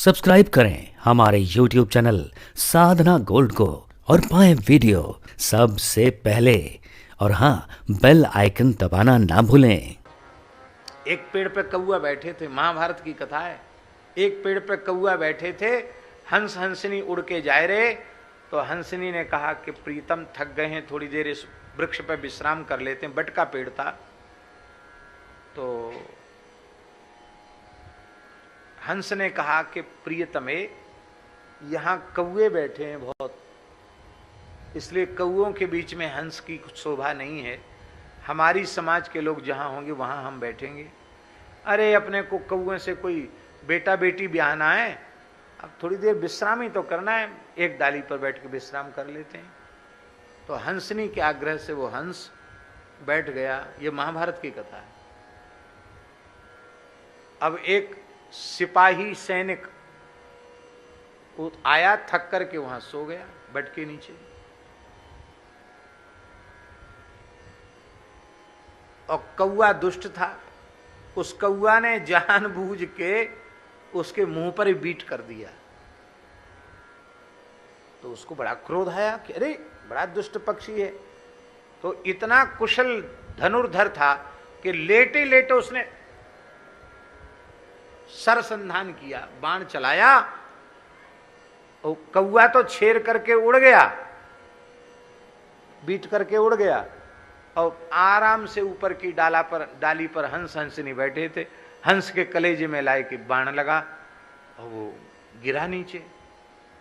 Subscribe करें हमारे YouTube channel साधना gold को और पाएं वीडियो सबसे पहले। और हाँ, बेल आइकन दबाना ना भूलें। एक पेड़ पे कौआ बैठे थे, महाभारत की कथा है। एक पेड़ पे कौआ बैठे थे, हंस हंसनी उड़ के जाए रहे। तो हंसनी ने कहा कि प्रीतम थक गए हैं, थोड़ी देर इस वृक्ष पे विश्राम कर लेते हैं। बट का पेड़ था। तो हंस ने कहा कि प्रियतमे, यहां कौए बैठे हैं बहुत, इसलिए कौओं के बीच में हंस की कुछ शोभा नहीं है। हमारी समाज के लोग जहां होंगे वहां हम बैठेंगे। अरे अपने को कौओं से कोई बेटा बेटी ब्याहना है, अब थोड़ी देर विश्राम ही तो करना है, एक डाली पर बैठ के विश्राम कर लेते हैं। तो हंसनी के आग्रह से वो हंस बैठ गया। ये महाभारत की कथा है। अब एक सिपाही सैनिक आया, थक करके वहां सो गया बट के नीचे। और कौआ दुष्ट था, उस कौआ ने जानबूझ के उसके मुंह पर ही बीट कर दिया। तो उसको बड़ा क्रोध आया कि अरे बड़ा दुष्ट पक्षी है। तो इतना कुशल धनुर्धर था कि लेटे लेटे उसने सरसंधान किया, बाण चलाया। और कौआ तो छेर करके उड़ गया, बीट करके उड़ गया। और आराम से ऊपर की डाली पर हंस हंसनी बैठे थे। हंस के कलेजे में लाए कि बाण लगा और वो गिरा नीचे,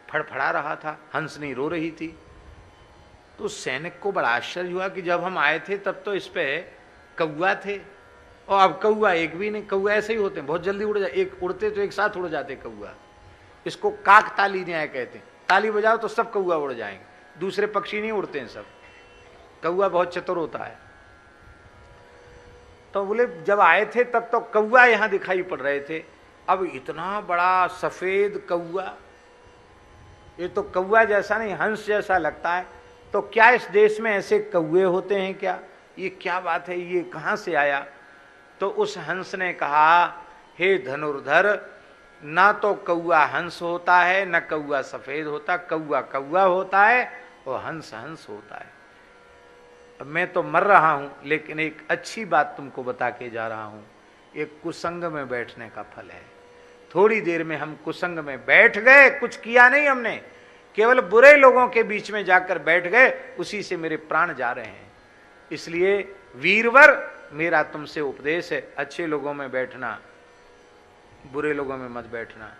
फड़फड़ा रहा था। हंसनी रो रही थी। तो सैनिक को बड़ा आश्चर्य हुआ कि जब हम आए थे तब तो इस पे कौआ थे और अब कौआ एक भी नहीं। कौआ ऐसे ही होते हैं, बहुत जल्दी उड़ जाए, एक उड़ते तो एक साथ उड़ जाते कौआ। इसको काक ताली न्याय कहते हैं। ताली बजाओ तो सब कौआ उड़ जाएंगे, दूसरे पक्षी नहीं उड़ते हैं सब। कौआ बहुत चतुर होता है। तो बोले जब आए थे तब तो कौआ यहां दिखाई पड़ रहे थे, अब इतना बड़ा सफेद कौआ, ये तो कौआ जैसा नहीं हंस जैसा लगता है। तो क्या इस देश में ऐसे कौए होते हैं क्या? ये क्या बात है, ये कहां से आया? तो उस हंस ने कहा, हे धनुर्धर, ना तो कौआ हंस होता है, न कौआ सफेद होता। कौआ कौआ होता है और हंस हंस होता है। अब मैं तो मर रहा हूं, लेकिन एक अच्छी बात तुमको बता के जा रहा हूं। एक कुसंग में बैठने का फल है। थोड़ी देर में हम कुसंग में बैठ गए, कुछ किया नहीं हमने, केवल बुरे लोगों के बीच में जाकर बैठ गए, उसी से मेरे प्राण जा रहे हैं। इसलिए वीरवर, मेरा तुमसे उपदेश है, अच्छे लोगों में बैठना, बुरे लोगों में मत बैठना।